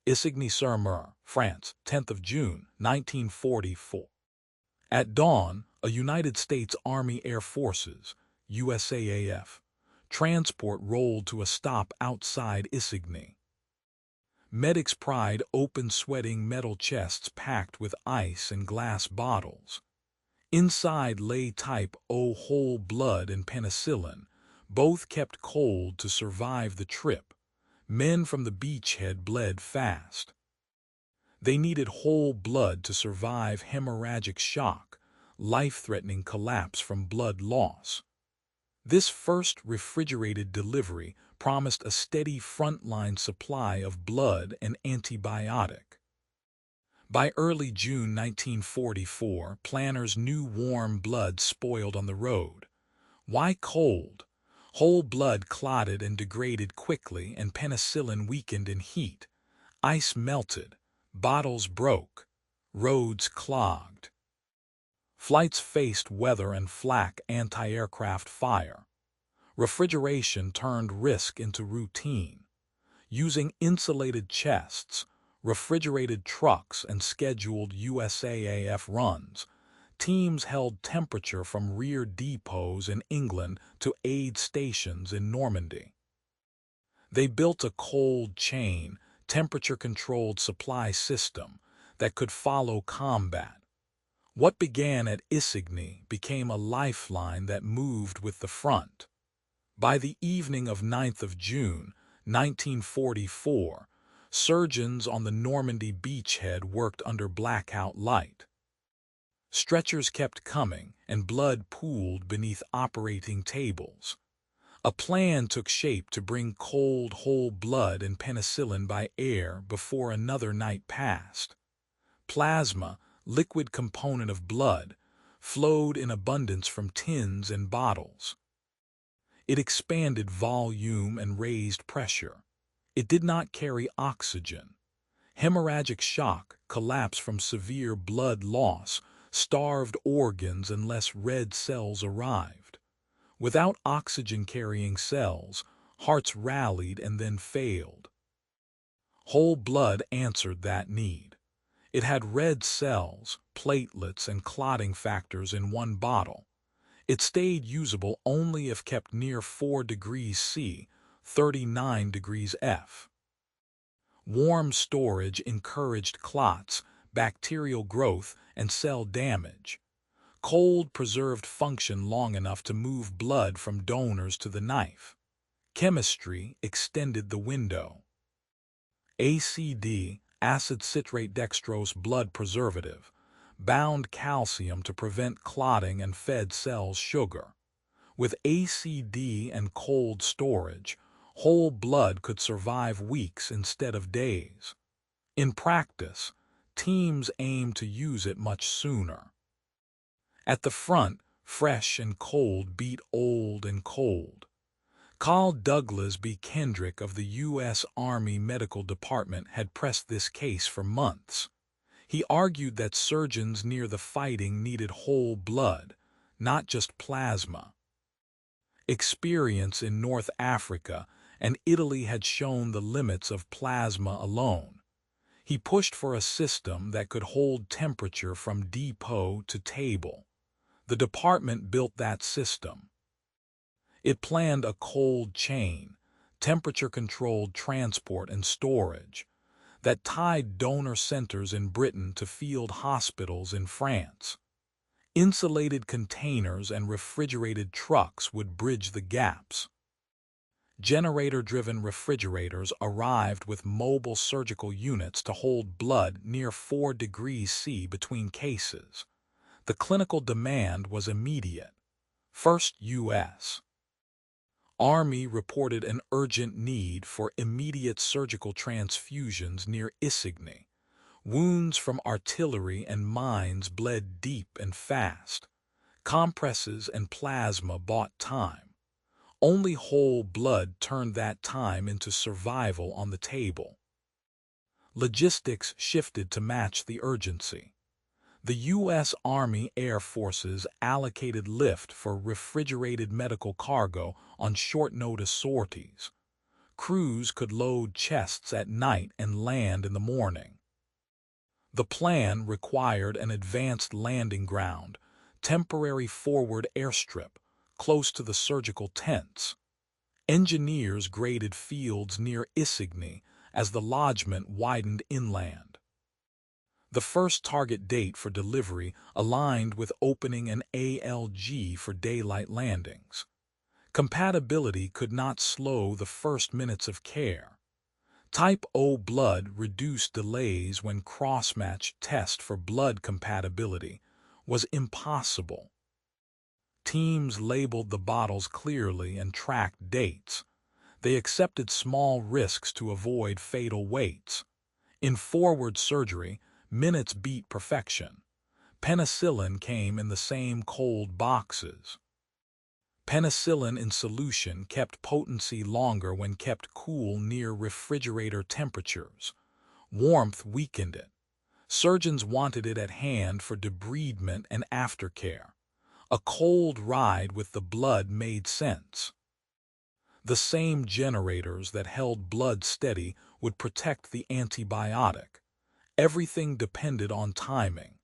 Isigny-sur-Mer, France, 10th of June, 1944. At dawn, a United States Army Air Forces, USAAF, transport rolled to a stop outside Isigny. Medics pried open sweating metal chests packed with ice and glass bottles. Inside lay type O whole blood and penicillin, both kept cold to survive the trip. Men from the beachhead bled fast. They needed whole blood to survive hemorrhagic shock, life-threatening collapse from blood loss. This first refrigerated delivery promised a steady frontline supply of blood and antibiotic. By early June 1944, planners knew warm blood spoiled on the road. Why cold? Whole blood clotted and degraded quickly, and penicillin weakened in heat. Ice melted, bottles broke, roads clogged. Flights faced weather and flak anti-aircraft fire. Refrigeration turned risk into routine. Using insulated chests, refrigerated trucks, and scheduled USAAF runs, teams held temperature from rear depots in England to aid stations in Normandy. They built a cold chain, temperature-controlled supply system that could follow combat. What began at Isigny became a lifeline that moved with the front. By the evening of 9th of June, 1944, surgeons on the Normandy beachhead worked under blackout light. Stretchers kept coming, and blood pooled beneath operating tables. A plan took shape to bring cold whole blood and penicillin by air before another night passed. Plasma, liquid component of blood, flowed in abundance from tins and bottles. It expanded volume and raised pressure. It did not carry oxygen. Hemorrhagic shock, collapse from severe blood loss, starved organs unless red cells arrived. Without oxygen-carrying cells, hearts rallied and then failed. Whole blood answered that need. It had red cells, platelets, and clotting factors in one bottle. It stayed usable only if kept near 4 degrees C, 39 degrees F. Warm storage encouraged clots, bacterial growth, and cell damage. Cold preserved function long enough to move blood from donors to the knife. Chemistry extended the window. ACD, acid citrate dextrose blood preservative, bound calcium to prevent clotting and fed cells sugar. With ACD and cold storage, whole blood could survive weeks instead of days. In practice, teams aimed to use it much sooner. At the front, fresh and cold beat old and cold. Carl Douglas B. Kendrick of the U.S. Army Medical Department had pressed this case for months. He argued that surgeons near the fighting needed whole blood, not just plasma. Experience in North Africa and Italy had shown the limits of plasma alone. He pushed for a system that could hold temperature from depot to table. The department built that system. It planned a cold chain, temperature-controlled transport and storage, that tied donor centers in Britain to field hospitals in France. Insulated containers and refrigerated trucks would bridge the gaps. Generator-driven refrigerators arrived with mobile surgical units to hold blood near 4 degrees C between cases. The clinical demand was immediate. First, U.S. Army reported an urgent need for immediate surgical transfusions near Isigny. Wounds from artillery and mines bled deep and fast. Compresses and plasma bought time. Only whole blood turned that time into survival on the table. Logistics shifted to match the urgency. The U.S. Army Air Forces allocated lift for refrigerated medical cargo on short-notice sorties. Crews could load chests at night and land in the morning. The plan required an advanced landing ground, temporary forward airstrip, close to the surgical tents. Engineers graded fields near Isigny as the lodgment widened inland. The first target date for delivery aligned with opening an ALG for daylight landings. Compatibility could not slow the first minutes of care. Type O blood reduced delays when cross-match test for blood compatibility was impossible. Teams labeled the bottles clearly and tracked dates. They accepted small risks to avoid fatal waits. In forward surgery, minutes beat perfection. Penicillin came in the same cold boxes. Penicillin in solution kept potency longer when kept cool near refrigerator temperatures. Warmth weakened it. Surgeons wanted it at hand for debridement and aftercare. A cold ride with the blood made sense. The same generators that held blood steady would protect the antibiotic. Everything depended on timing.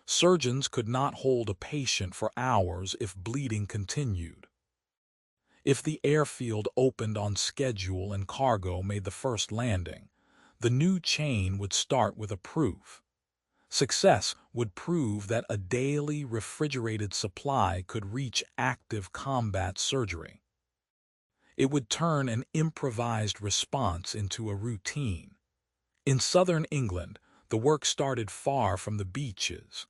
Surgeons could not hold a patient for hours if bleeding continued. If the airfield opened on schedule and cargo made the first landing, the new chain would start with a proof. Success would prove that a daily refrigerated supply could reach active combat surgery. It would turn an improvised response into a routine. In southern England, the work started far from the beaches.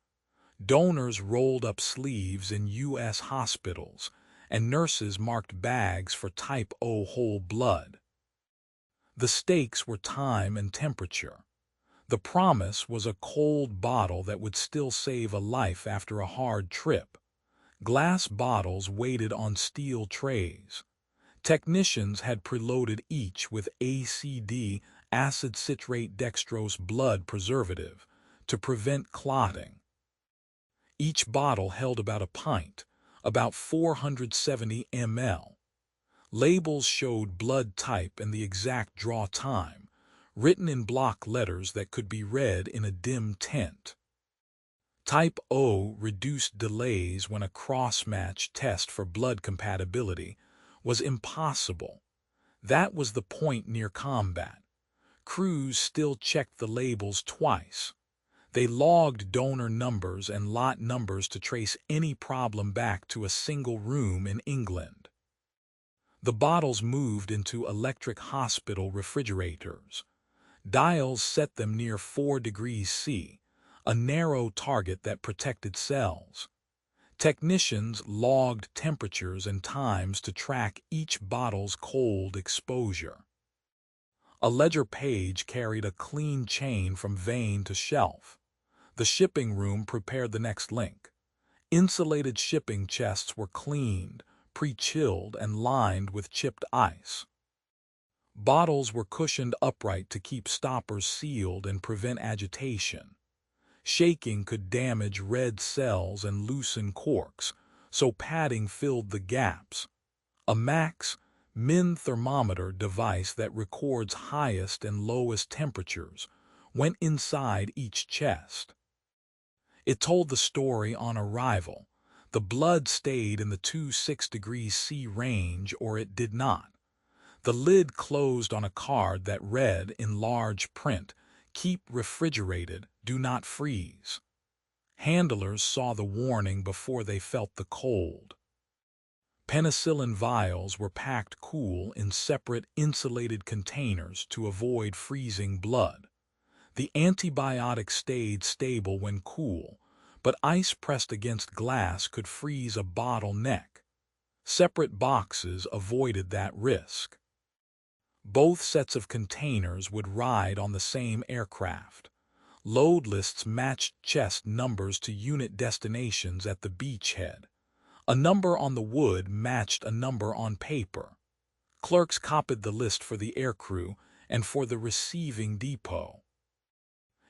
Donors rolled up sleeves in U.S. hospitals, and nurses marked bags for type O whole blood. The stakes were time and temperature. The promise was a cold bottle that would still save a life after a hard trip. Glass bottles waited on steel trays. Technicians had preloaded each with ACD, acid citrate dextrose blood preservative, to prevent clotting. Each bottle held about a pint, about 470 ml. Labels showed blood type and the exact draw time, written in block letters that could be read in a dim tent. Type O reduced delays when a cross-match test for blood compatibility was impossible. That was the point near combat. Crews still checked the labels twice. They logged donor numbers and lot numbers to trace any problem back to a single room in England. The bottles moved into electric hospital refrigerators. Dials set them near 4 degrees C, a narrow target that protected cells. Technicians logged temperatures and times to track each bottle's cold exposure. A ledger page carried a clean chain from vein to shelf. The shipping room prepared the next link. Insulated shipping chests were cleaned, pre-chilled, and lined with chipped ice. Bottles were cushioned upright to keep stoppers sealed and prevent agitation. Shaking could damage red cells and loosen corks, so padding filled the gaps. A max/min thermometer device that records highest and lowest temperatures went inside each chest. It told the story on arrival. The blood stayed in the 26 degrees C range or it did not. The lid closed on a card that read in large print, "Keep refrigerated, do not freeze." Handlers saw the warning before they felt the cold. Penicillin vials were packed cool in separate insulated containers to avoid freezing blood. The antibiotic stayed stable when cool, but ice pressed against glass could freeze a bottle neck. Separate boxes avoided that risk. Both sets of containers would ride on the same aircraft. Load lists matched chest numbers to unit destinations at the beachhead. A number on the wood matched a number on paper. Clerks copied the list for the aircrew and for the receiving depot.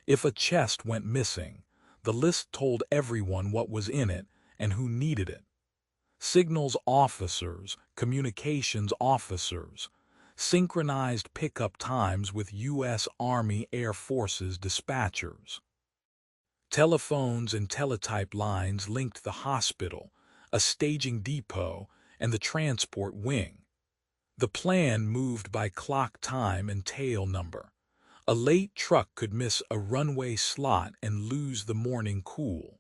If a chest went missing, the list told everyone what was in it and who needed it. Signals officers, communications officers, synchronized pickup times with U.S. Army Air Forces dispatchers. Telephones and teletype lines linked the hospital, a staging depot, and the transport wing. The plan moved by clock time and tail number. A late truck could miss a runway slot and lose the morning cool.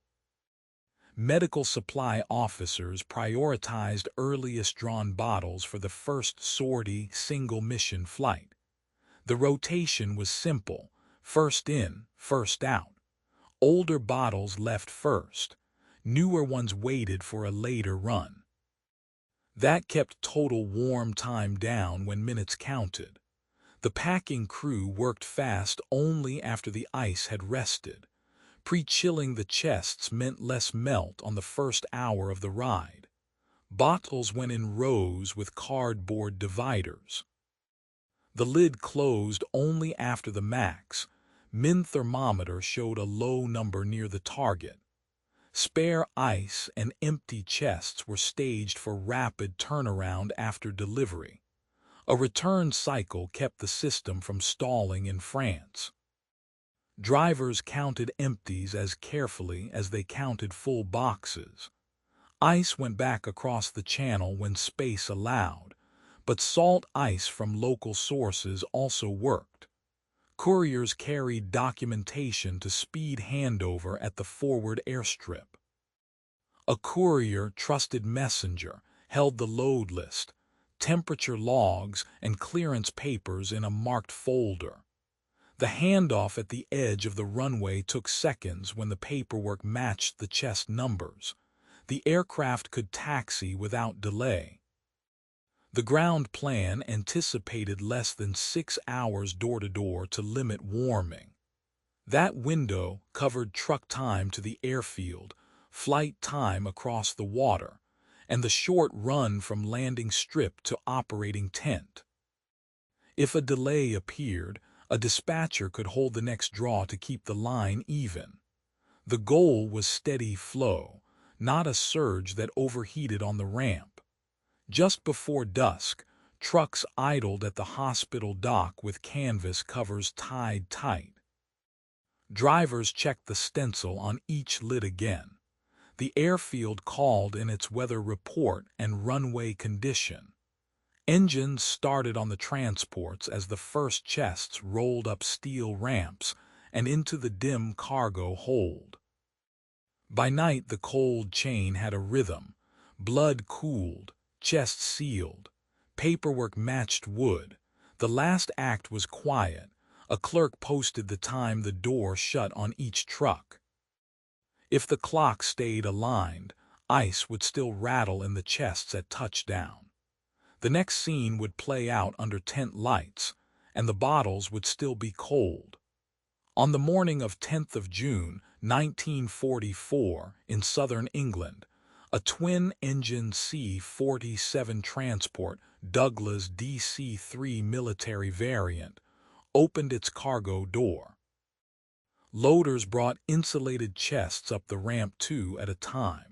Medical supply officers prioritized earliest drawn bottles for the first sortie single-mission flight. The rotation was simple: first in, first out. Older bottles left first. Newer ones waited for a later run. That kept total warm time down when minutes counted. The packing crew worked fast only after the ice had rested. Pre-chilling the chests meant less melt on the first hour of the ride. Bottles went in rows with cardboard dividers. The lid closed only after the max. Min thermometer showed a low number near the target. Spare ice and empty chests were staged for rapid turnaround after delivery. A return cycle kept the system from stalling in France. Drivers counted empties as carefully as they counted full boxes. Ice went back across the channel when space allowed, but salt ice from local sources also worked. Couriers carried documentation to speed handover at the forward airstrip. A courier, trusted messenger, held the load list, temperature logs, and clearance papers in a marked folder. The handoff at the edge of the runway took seconds when the paperwork matched the chest numbers. The aircraft could taxi without delay. The ground plan anticipated less than 6 hours door-to-door to limit warming. That window covered truck time to the airfield, flight time across the water, and the short run from landing strip to operating tent. If a delay appeared, a dispatcher could hold the next draw to keep the line even. The goal was steady flow, not a surge that overheated on the ramp. Just before dusk, trucks idled at the hospital dock with canvas covers tied tight. Drivers checked the stencil on each lid again. The airfield called in its weather report and runway condition. Engines started on the transports as the first chests rolled up steel ramps and into the dim cargo hold. By night, the cold chain had a rhythm. Blood cooled, chest sealed, paperwork matched wood. The last act was quiet. A clerk posted the time the door shut on each truck. If the clock stayed aligned, ice would still rattle in the chests at touchdown. The next scene would play out under tent lights, and the bottles would still be cold. On the morning of 10th of June, 1944, in southern England, a twin-engine C-47 transport, Douglas DC-3 military variant, opened its cargo door. Loaders brought insulated chests up the ramp 2 at a time.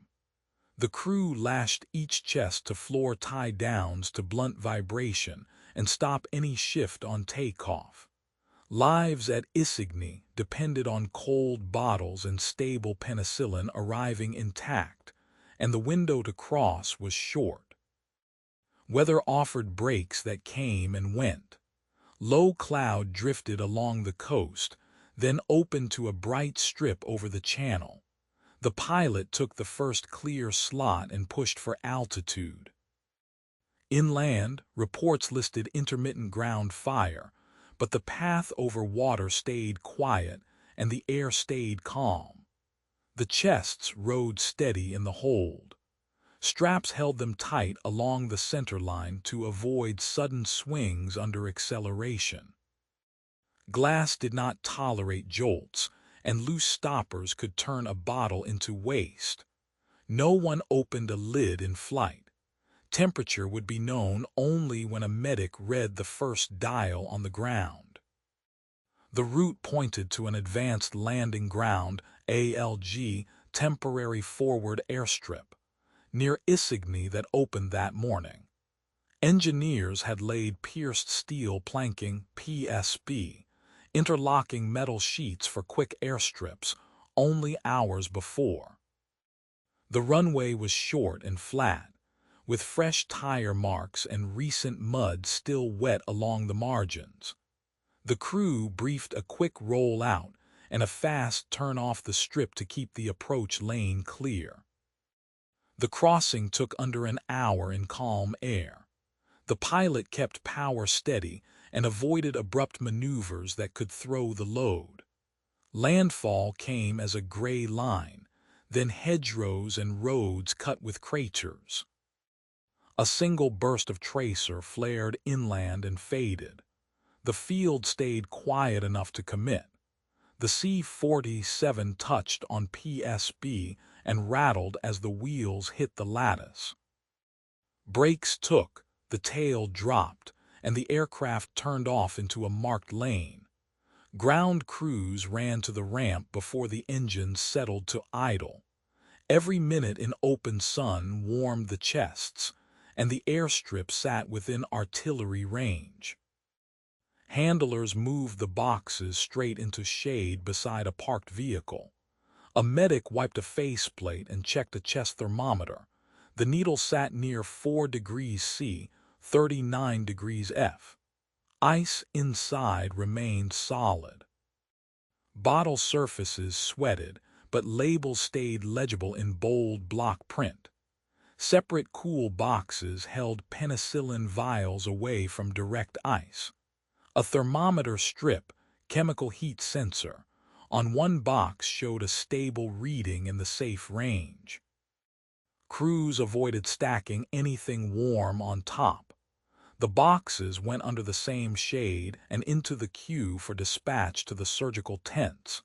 The crew lashed each chest to floor tie-downs to blunt vibration and stop any shift on takeoff. Lives at Isigny depended on cold bottles and stable penicillin arriving intact, and the window to cross was short. Weather offered breaks that came and went. Low cloud drifted along the coast, then opened to a bright strip over the channel. The pilot took the first clear slot and pushed for altitude. Inland, reports listed intermittent ground fire, but the path over water stayed quiet and the air stayed calm. The chests rode steady in the hold. Straps held them tight along the center line to avoid sudden swings under acceleration. Glass did not tolerate jolts, and loose stoppers could turn a bottle into waste. No one opened a lid in flight. Temperature would be known only when a medic read the first dial on the ground. The route pointed to an advanced landing ground, ALG, temporary forward airstrip, near Isigny that opened that morning. Engineers had laid pierced steel planking (PSB), interlocking metal sheets for quick airstrips only hours before. The runway was short and flat, with fresh tire marks and recent mud still wet along the margins. The crew briefed a quick roll out and a fast turn off the strip to keep the approach lane clear. The crossing took under an hour in calm air. The pilot kept power steady and avoided abrupt maneuvers that could throw the load. Landfall came as a gray line, then hedgerows and roads cut with craters. A single burst of tracer flared inland and faded. The field stayed quiet enough to commit. The C-47 touched on PSB and rattled as the wheels hit the lattice. Brakes took, the tail dropped, and the aircraft turned off into a marked lane. Ground crews ran to the ramp before the engines settled to idle. Every minute in open sun warmed the chests, and the airstrip sat within artillery range. Handlers moved the boxes straight into shade beside a parked vehicle. A medic wiped a faceplate and checked a chest thermometer. The needle sat near 4 degrees C, 39 degrees F. Ice inside remained solid. Bottle surfaces sweated, but labels stayed legible in bold block print. Separate cool boxes held penicillin vials away from direct ice. A thermometer strip, chemical heat sensor, on one box showed a stable reading in the safe range. Crews avoided stacking anything warm on top. The boxes went under the same shade and into the queue for dispatch to the surgical tents.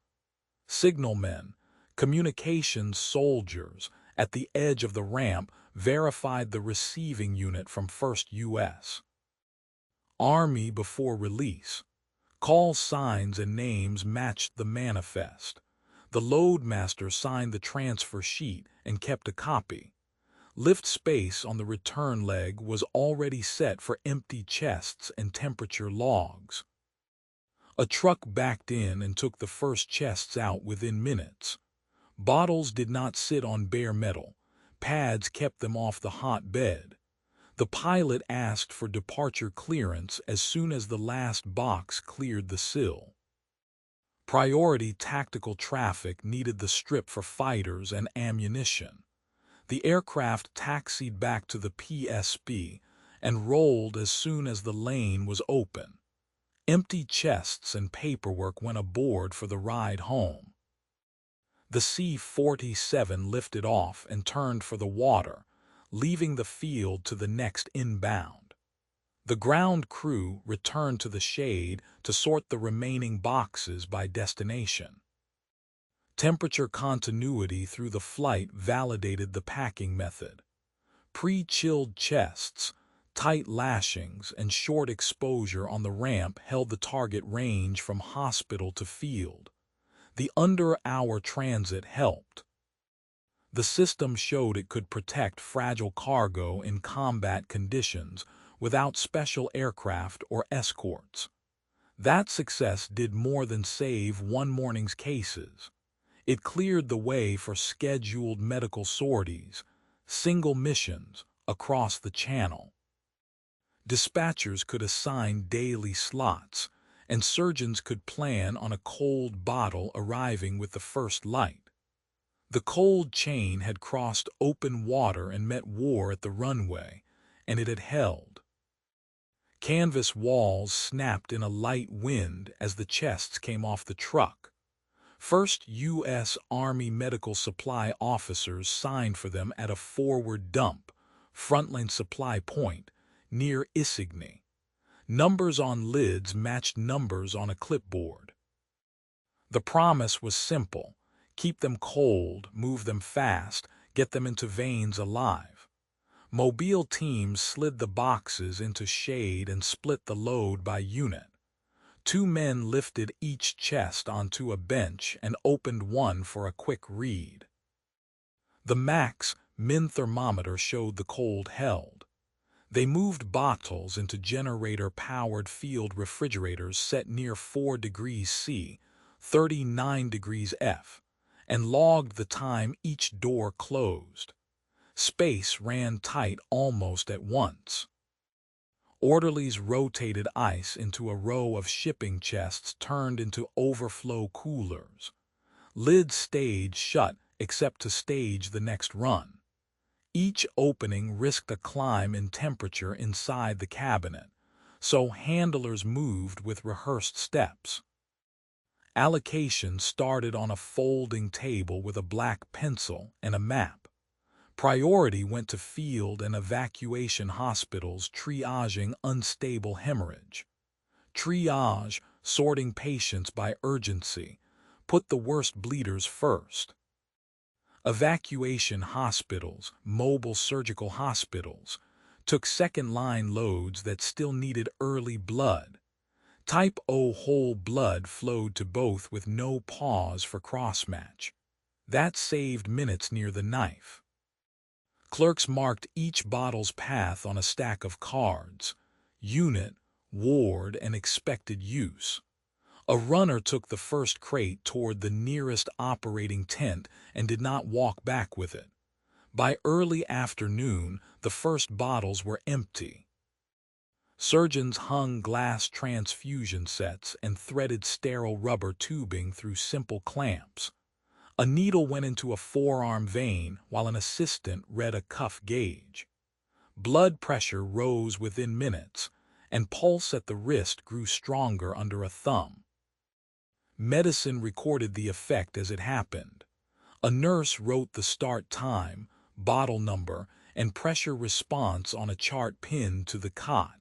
Signalmen, communications soldiers, at the edge of the ramp verified the receiving unit from 1st U.S. Army before release. Call signs and names matched the manifest. The loadmaster signed the transfer sheet and kept a copy. Lift space on the return leg was already set for empty chests and temperature logs. A truck backed in and took the first chests out within minutes. Bottles did not sit on bare metal. Pads kept them off the hot bed. The pilot asked for departure clearance as soon as the last box cleared the sill. Priority tactical traffic needed the strip for fighters and ammunition. The aircraft taxied back to the PSB and rolled as soon as the lane was open. Empty chests and paperwork went aboard for the ride home. The C-47 lifted off and turned for the water, leaving the field to the next inbound. The ground crew returned to the shade to sort the remaining boxes by destination. Temperature continuity through the flight validated the packing method. Pre-chilled chests, tight lashings, and short exposure on the ramp held the target range from hospital to field. The under-hour transit helped. The system showed it could protect fragile cargo in combat conditions without special aircraft or escorts. That success did more than save one morning's cases. It cleared the way for scheduled medical sorties, single missions across the channel. Dispatchers could assign daily slots, and surgeons could plan on a cold bottle arriving with the first light. The cold chain had crossed open water and met war at the runway, and it had held. Canvas walls snapped in a light wind as the chests came off the truck. First U.S. Army medical supply officers signed for them at a forward dump, frontline supply point, near Isigny. Numbers on lids matched numbers on a clipboard. The promise was simple: keep them cold, move them fast, get them into veins alive. Mobile teams slid the boxes into shade and split the load by unit. 2 men lifted each chest onto a bench and opened one for a quick read. The max min thermometer showed the cold held. They moved bottles into generator-powered field refrigerators set near 4 degrees C, 39 degrees F, and logged the time each door closed. Space ran tight almost at once. Orderlies rotated ice into a row of shipping chests turned into overflow coolers. Lids stayed shut except to stage the next run. Each opening risked a climb in temperature inside the cabinet, so handlers moved with rehearsed steps. Allocation started on a folding table with a black pencil and a map. Priority went to field and evacuation hospitals triaging unstable hemorrhage. Triage, sorting patients by urgency, put the worst bleeders first. Evacuation hospitals, mobile surgical hospitals, took second-line loads that still needed early blood. Type O whole blood flowed to both with no pause for crossmatch. That saved minutes near the knife. Clerks marked each bottle's path on a stack of cards: unit, ward, and expected use. A runner took the first crate toward the nearest operating tent and did not walk back with it. By early afternoon, the first bottles were empty. Surgeons hung glass transfusion sets and threaded sterile rubber tubing through simple clamps. A needle went into a forearm vein while an assistant read a cuff gauge. Blood pressure rose within minutes, and pulse at the wrist grew stronger under a thumb. Medicine recorded the effect as it happened. A nurse wrote the start time, bottle number, and pressure response on a chart pinned to the cot.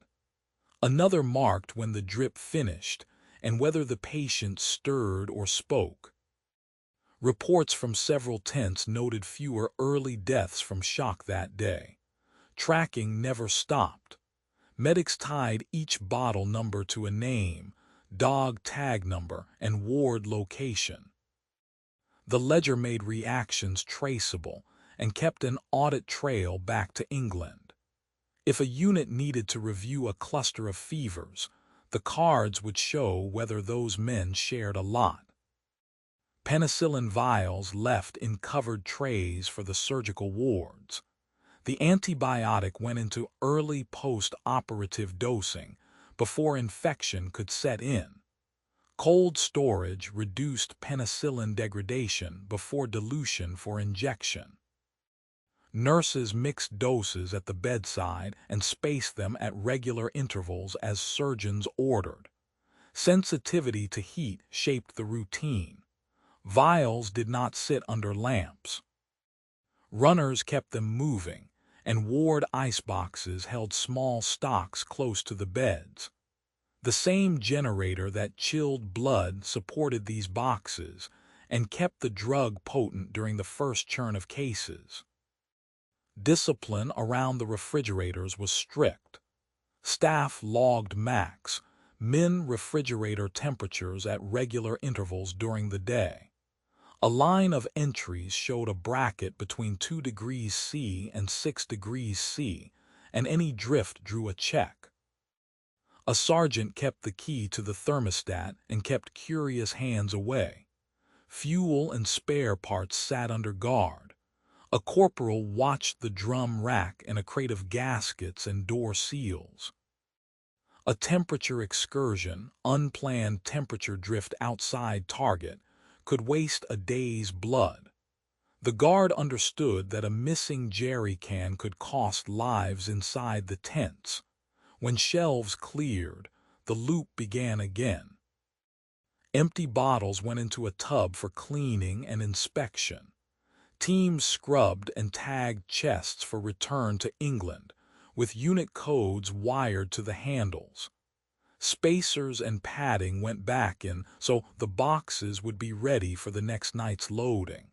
Another marked when the drip finished and whether the patient stirred or spoke. Reports from several tents noted fewer early deaths from shock that day. Tracking never stopped. Medics tied each bottle number to a name, dog tag number, and ward location. The ledger made reactions traceable and kept an audit trail back to England. If a unit needed to review a cluster of fevers, the cards would show whether those men shared a lot. Penicillin vials left in covered trays for the surgical wards. The antibiotic went into early post-operative dosing before infection could set in. Cold storage reduced penicillin degradation before dilution for injection. Nurses mixed doses at the bedside and spaced them at regular intervals as surgeons ordered. Sensitivity to heat shaped the routine. Vials did not sit under lamps. Runners kept them moving, and ward iceboxes held small stocks close to the beds. The same generator that chilled blood supported these boxes and kept the drug potent during the first churn of cases. Discipline around the refrigerators was strict. Staff logged max, min refrigerator temperatures at regular intervals during the day. A line of entries showed a bracket between 2 degrees C and 6 degrees C, and any drift drew a check. A sergeant kept the key to the thermostat and kept curious hands away. Fuel and spare parts sat under guard. A corporal watched the drum rack and a crate of gaskets and door seals. A temperature excursion, unplanned temperature drift outside target, could waste a day's blood. The guard understood that a missing jerry can could cost lives inside the tents. When shelves cleared, the loop began again. Empty bottles went into a tub for cleaning and inspection. Teams scrubbed and tagged chests for return to England, with unit codes wired to the handles. Spacers and padding went back in so the boxes would be ready for the next night's loading.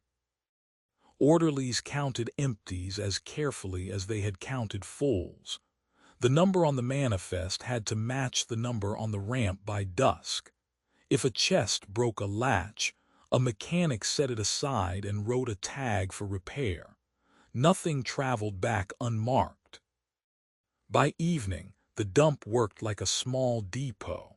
Orderlies counted empties as carefully as they had counted fulls. The number on the manifest had to match the number on the ramp by dusk. If a chest broke a latch, a mechanic set it aside and wrote a tag for repair. Nothing traveled back unmarked. By evening, the dump worked like a small depot.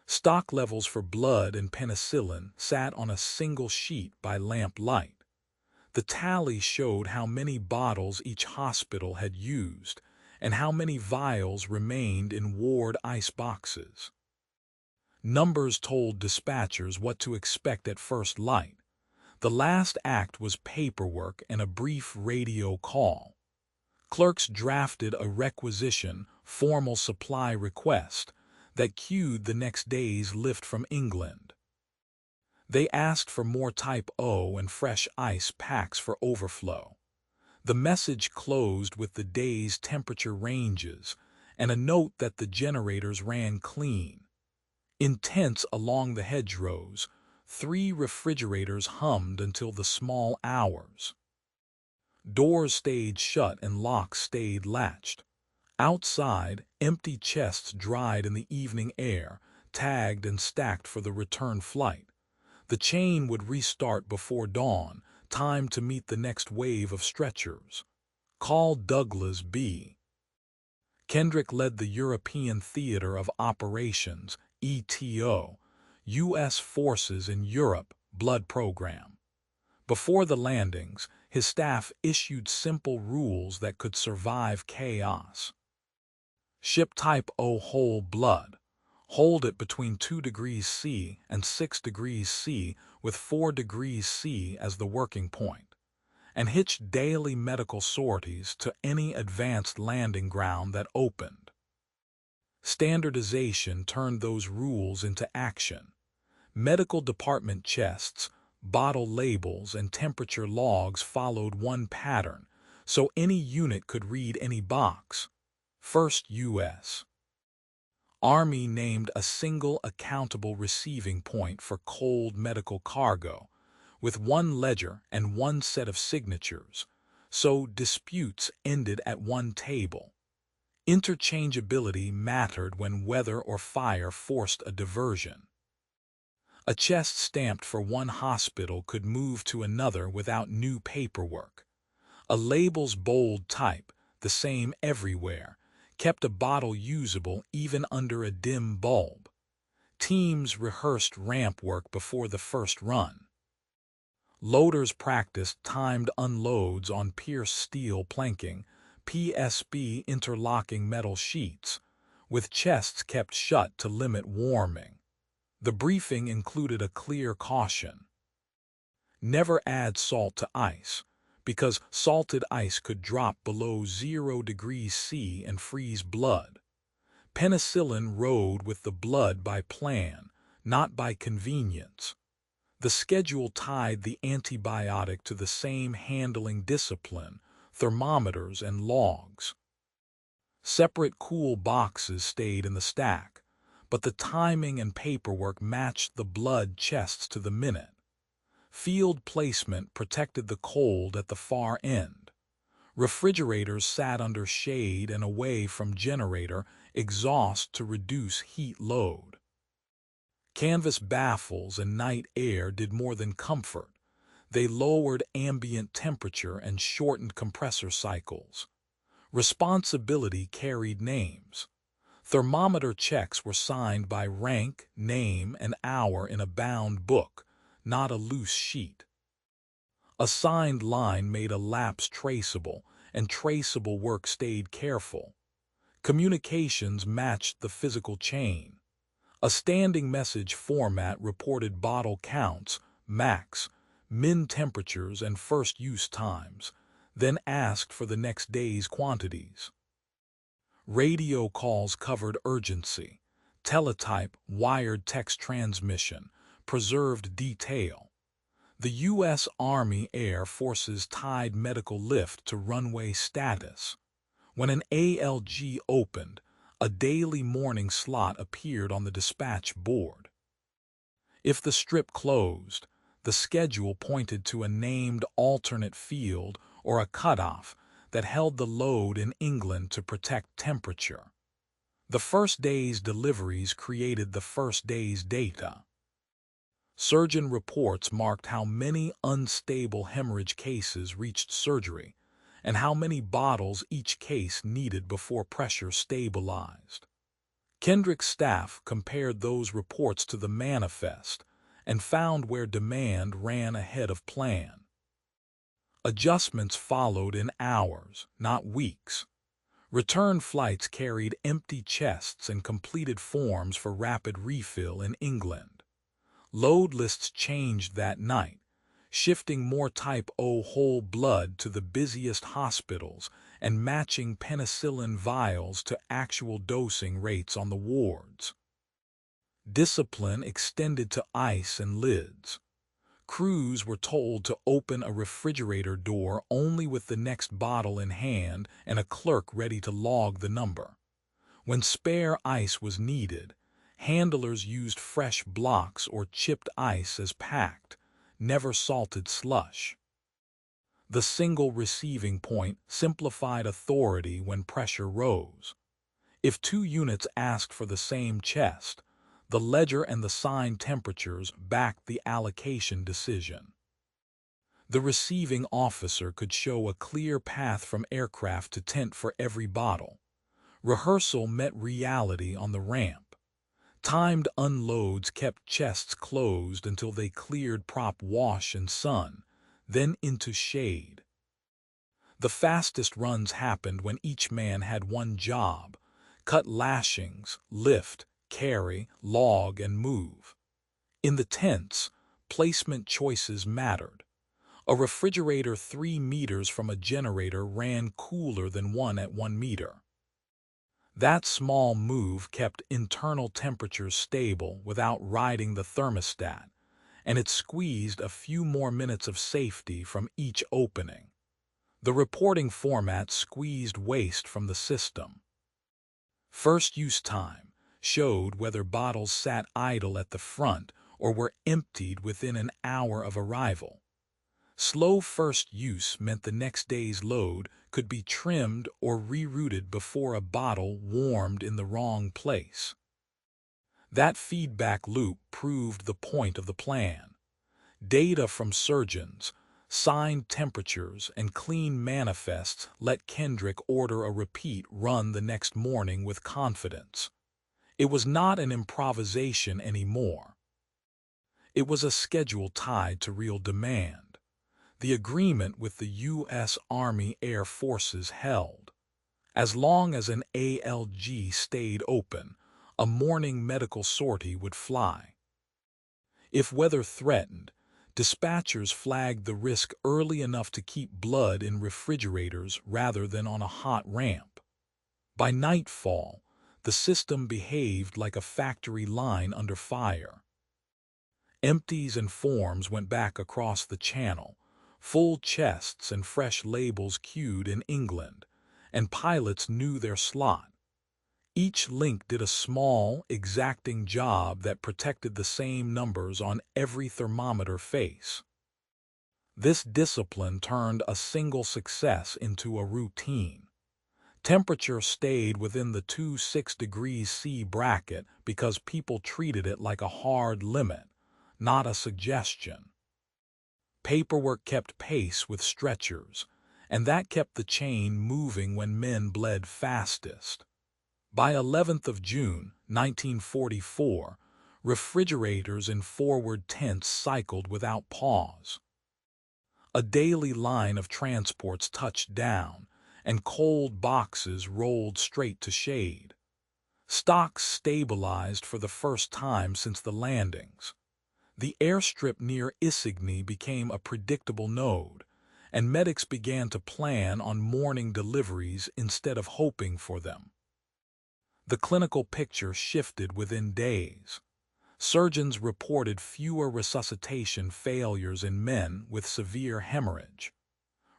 Stock levels for blood and penicillin sat on a single sheet by lamp light. The tally showed how many bottles each hospital had used and how many vials remained in ward ice boxes. Numbers told dispatchers what to expect at first light. The last act was paperwork and a brief radio call. Clerks drafted a requisition, formal supply request, that cued the next day's lift from England. They asked for more Type O and fresh ice packs for overflow. The message closed with the day's temperature ranges and a note that the generators ran clean. In tents along the hedgerows, 3 refrigerators hummed until the small hours. Doors stayed shut and locks stayed latched. Outside, empty chests dried in the evening air, tagged and stacked for the return flight. The chain would restart before dawn, time to meet the next wave of stretchers. Call Douglas B. Kendrick led the European Theater of Operations, ETO, U.S. Forces in Europe, blood program. Before the landings, his staff issued simple rules that could survive chaos. Ship Type O whole blood. Hold it between 2 degrees C and 6 degrees C with 4 degrees C as the working point, and hitch daily medical sorties to any advanced landing ground that opened. Standardization turned those rules into action. Medical department chests, bottle labels, and temperature logs followed one pattern, so any unit could read any box. First U.S. Army named a single accountable receiving point for cold medical cargo, with one ledger and one set of signatures, so disputes ended at one table. Interchangeability mattered when weather or fire forced a diversion. A chest stamped for one hospital could move to another without new paperwork. A label's bold type, the same everywhere, kept a bottle usable even under a dim bulb. Teams rehearsed ramp work before the first run. Loaders practiced timed unloads on pierced steel planking, PSB interlocking metal sheets, with chests kept shut to limit warming. The briefing included a clear caution. Never add salt to ice, because salted ice could drop below 0 degrees C and freeze blood. Penicillin rode with the blood by plan, not by convenience. The schedule tied the antibiotic to the same handling discipline, thermometers and logs. Separate cool boxes stayed in the stack, but the timing and paperwork matched the blood chests to the minute. Field placement protected the cold at the far end. Refrigerators sat under shade and away from generator exhaust to reduce heat load. Canvas baffles and night air did more than comfort. They lowered ambient temperature and shortened compressor cycles. Responsibility carried names. Thermometer checks were signed by rank, name, and hour in a bound book, not a loose sheet. A signed line made a lapse traceable, and traceable work stayed careful. Communications matched the physical chain. A standing message format reported bottle counts, max, min temperatures, and first use times, then asked for the next day's quantities. Radio calls covered urgency. Teletype, wired text transmission, preserved detail. The U.S. Army Air Forces tied medical lift to runway status. When an ALG opened, a daily morning slot appeared on the dispatch board. If the strip closed, the schedule pointed to a named alternate field or a cutoff that held the load in England to protect temperature. The first day's deliveries created the first day's data. Surgeon reports marked how many unstable hemorrhage cases reached surgery, and how many bottles each case needed before pressure stabilized. Kendrick's staff compared those reports to the manifest and found where demand ran ahead of plan. Adjustments followed in hours, not weeks. Return flights carried empty chests and completed forms for rapid refill in England. Load lists changed that night, shifting more type O whole blood to the busiest hospitals and matching penicillin vials to actual dosing rates on the wards. Discipline extended to ice and lids. Crews were told to open a refrigerator door only with the next bottle in hand and a clerk ready to log the number. When spare ice was needed, handlers used fresh blocks or chipped ice as packed, never salted slush. The single receiving point simplified authority when pressure rose. If 2 units asked for the same chest, the ledger and the signed temperatures backed the allocation decision. The receiving officer could show a clear path from aircraft to tent for every bottle. Rehearsal met reality on the ramp. Timed unloads kept chests closed until they cleared prop wash and sun, then into shade. The fastest runs happened when each man had one job: cut lashings, lift, carry, log, and move. In the tents, placement choices mattered. A refrigerator 3 meters from a generator ran cooler than one at 1 meter. That small move kept internal temperatures stable without riding the thermostat, and it squeezed a few more minutes of safety from each opening. The reporting format squeezed waste from the system. First use time showed whether bottles sat idle at the front or were emptied within an hour of arrival. Slow first use meant the next day's load could be trimmed or rerouted before a bottle warmed in the wrong place. That feedback loop proved the point of the plan. Data from surgeons, signed temperatures, and clean manifests let Kendrick order a repeat run the next morning with confidence. It was not an improvisation anymore. It was a schedule tied to real demand. The agreement with the U.S. Army Air Forces held. As long as an ALG stayed open, a morning medical sortie would fly. If weather threatened, dispatchers flagged the risk early enough to keep blood in refrigerators rather than on a hot ramp. By nightfall, the system behaved like a factory line under fire. Empties and forms went back across the channel, full chests and fresh labels queued in England, and pilots knew their slot. Each link did a small, exacting job that protected the same numbers on every thermometer face. This discipline turned a single success into a routine. Temperature stayed within the 26 degrees C bracket because people treated it like a hard limit, not a suggestion. Paperwork kept pace with stretchers, and that kept the chain moving when men bled fastest. By 11th of June, 1944, refrigerators in forward tents cycled without pause. A daily line of transports touched down, and cold boxes rolled straight to shade. Stocks stabilized for the first time since the landings. The airstrip near Isigny became a predictable node, and medics began to plan on morning deliveries instead of hoping for them. The clinical picture shifted within days. Surgeons reported fewer resuscitation failures in men with severe hemorrhage.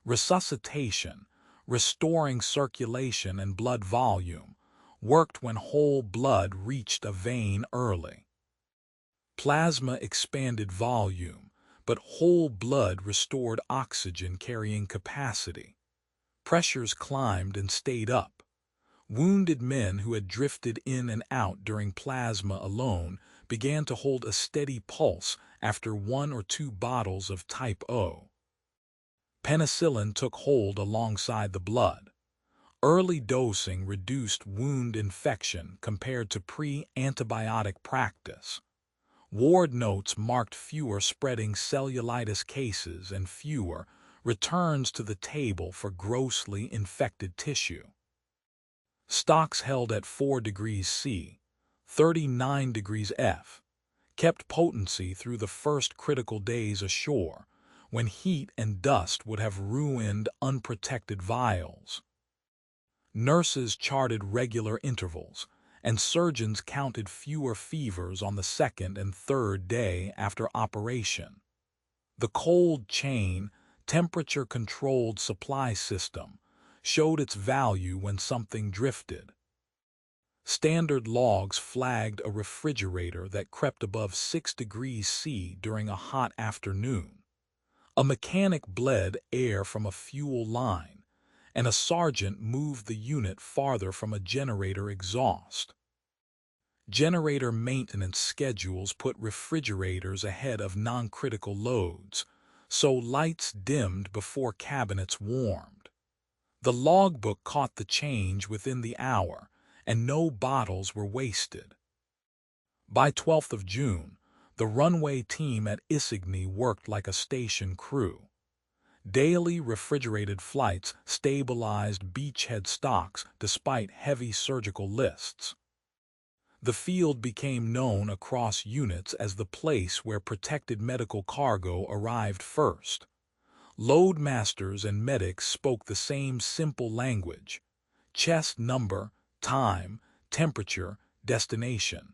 Resuscitation, restoring circulation and blood volume, worked when whole blood reached a vein early. Plasma expanded volume, but whole blood restored oxygen carrying capacity. Pressures climbed and stayed up. Wounded men who had drifted in and out during plasma alone began to hold a steady pulse after 1 or 2 bottles of type O. Penicillin took hold alongside the blood. Early dosing reduced wound infection compared to pre-antibiotic practice. Ward notes marked fewer spreading cellulitis cases and fewer returns to the table for grossly infected tissue. Stocks held at 4 degrees C, 39 degrees F, kept potency through the first critical days ashore, when heat and dust would have ruined unprotected vials. Nurses charted regular intervals, and surgeons counted fewer fevers on the second and third day after operation. The cold chain, temperature-controlled supply system showed its value when something drifted. Standard logs flagged a refrigerator that crept above 6 degrees C during a hot afternoon. A mechanic bled air from a fuel line, and a sergeant moved the unit farther from a generator exhaust. Generator maintenance schedules put refrigerators ahead of non-critical loads, so lights dimmed before cabinets warmed. The logbook caught the change within the hour, and no bottles were wasted. By 12th of June, the runway team at Isigny worked like a station crew. Daily refrigerated flights stabilized beachhead stocks despite heavy surgical lists. The field became known across units as the place where protected medical cargo arrived first. Loadmasters and medics spoke the same simple language: chest number, time, temperature, destination.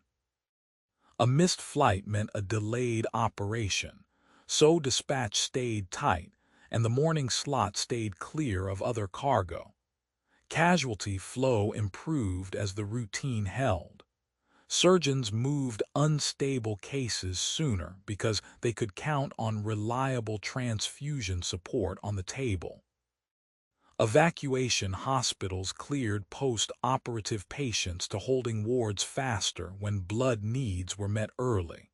A missed flight meant a delayed operation, so dispatch stayed tight, and the morning slot stayed clear of other cargo. Casualty flow improved as the routine held. Surgeons moved unstable cases sooner because they could count on reliable transfusion support on the table. Evacuation hospitals cleared post-operative patients to holding wards faster when blood needs were met early.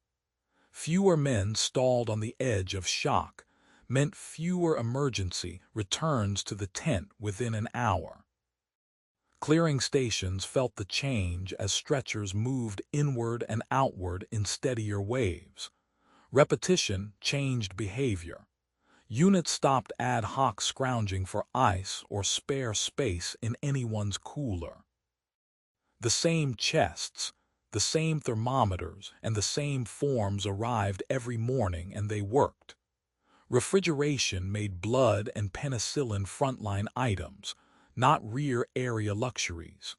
Fewer men stalled on the edge of shock meant fewer emergency returns to the tent within an hour. Clearing stations felt the change as stretchers moved inward and outward in steadier waves. Repetition changed behavior. Units stopped ad hoc scrounging for ice or spare space in anyone's cooler. The same chests, the same thermometers, and the same forms arrived every morning, and they worked. Refrigeration made blood and penicillin frontline items, not rear area luxuries.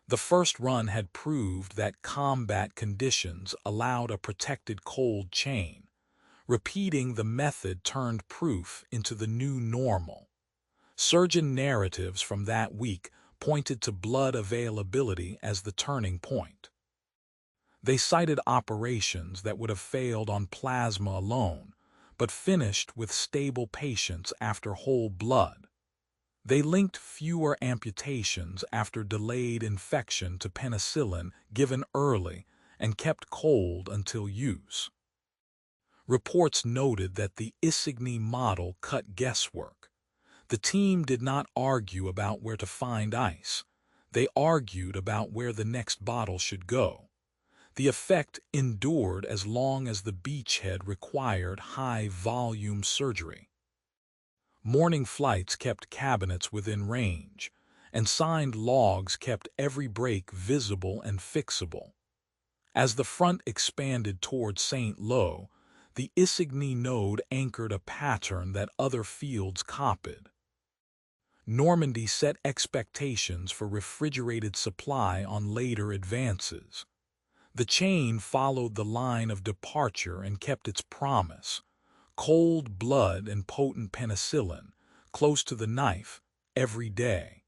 The first run had proved that combat conditions allowed a protected cold chain. Repeating the method turned proof into the new normal. Surgeon narratives from that week pointed to blood availability as the turning point. They cited operations that would have failed on plasma alone, but finished with stable patients after whole blood. They linked fewer amputations after delayed infection to penicillin given early and kept cold until use. Reports noted that the Isigny model cut guesswork. The team did not argue about where to find ice. They argued about where the next bottle should go. The effect endured as long as the beachhead required high-volume surgery. Morning flights kept cabinets within range, and signed logs kept every break visible and fixable. As the front expanded toward St. Lo, the Isigny node anchored a pattern that other fields copied. Normandy set expectations for refrigerated supply on later advances. The chain followed the line of departure and kept its promise: cold blood and potent penicillin, close to the knife, every day.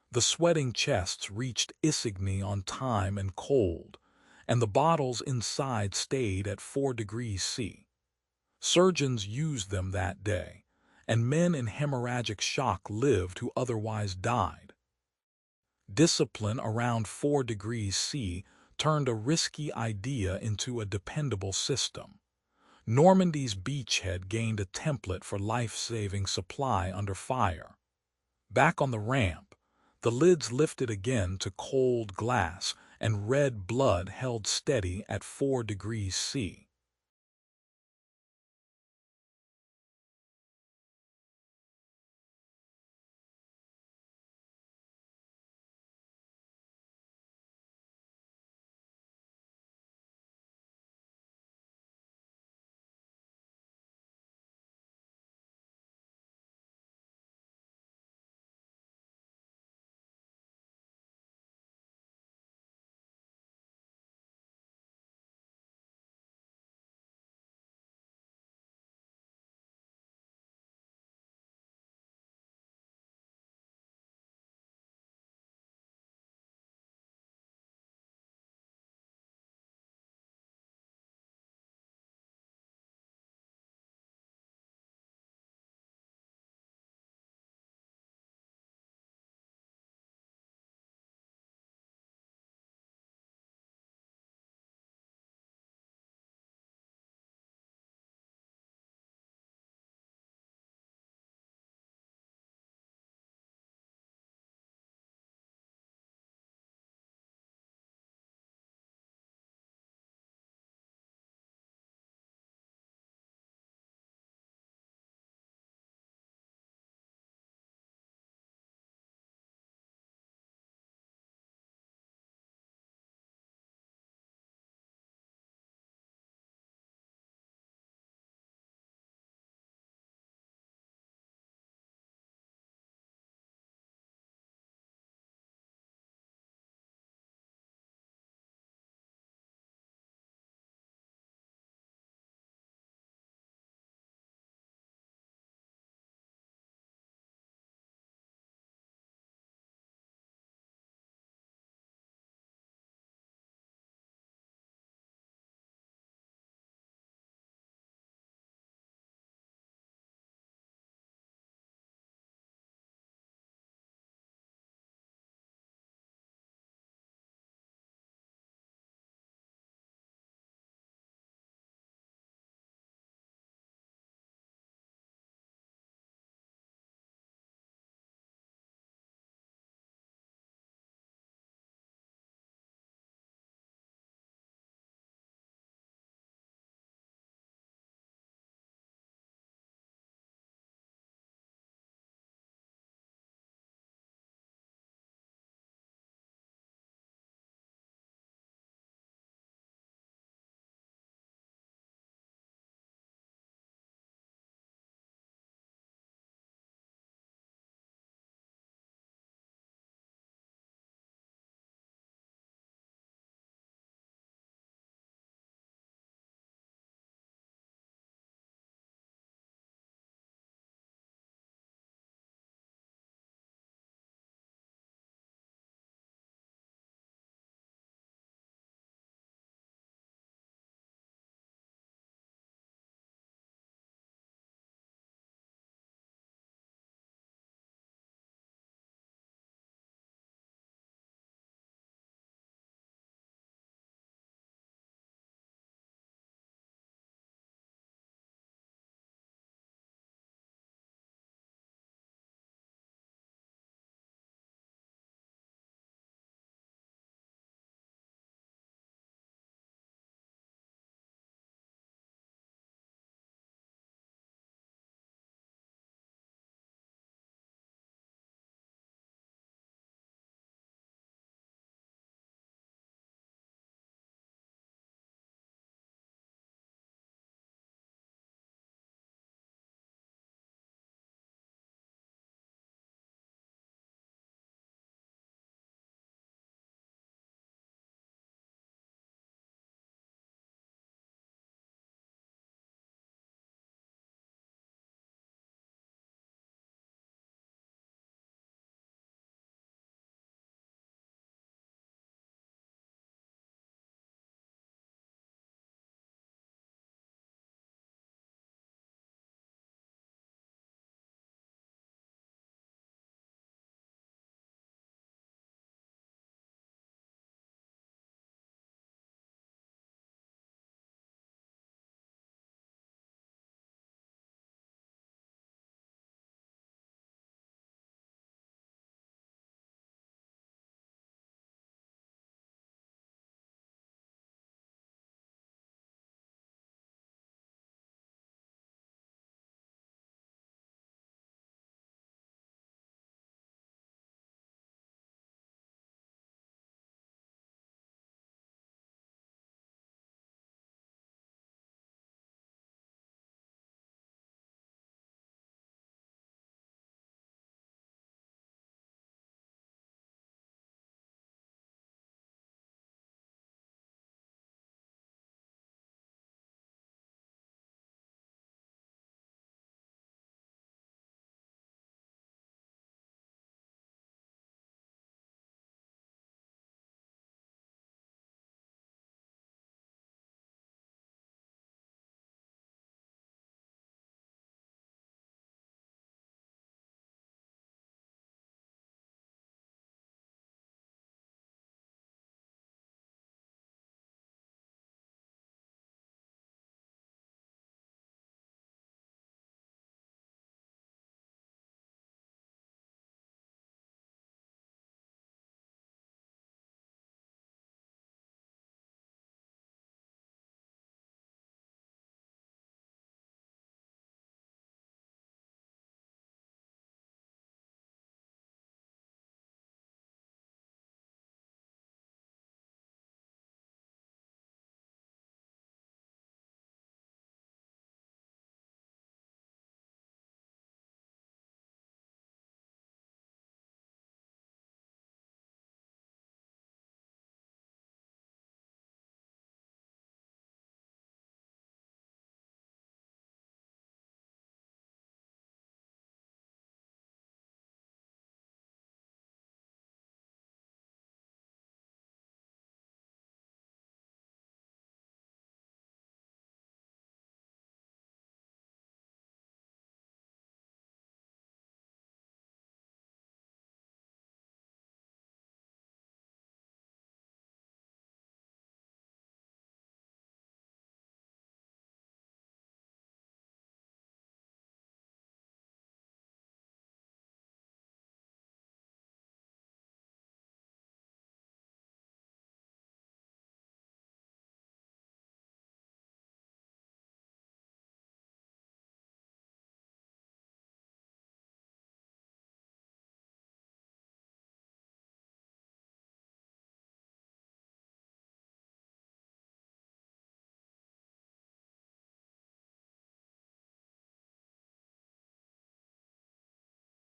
The sweating chests reached Isigny on time and cold, and the bottles inside stayed at 4 degrees C. Surgeons used them that day, and men in hemorrhagic shock lived who otherwise died. Discipline around 4 degrees C turned a risky idea into a dependable system. Normandy's beachhead gained a template for life-saving supply under fire. Back on the ramp, the lids lifted again to cold glass, and red blood held steady at 4 degrees C.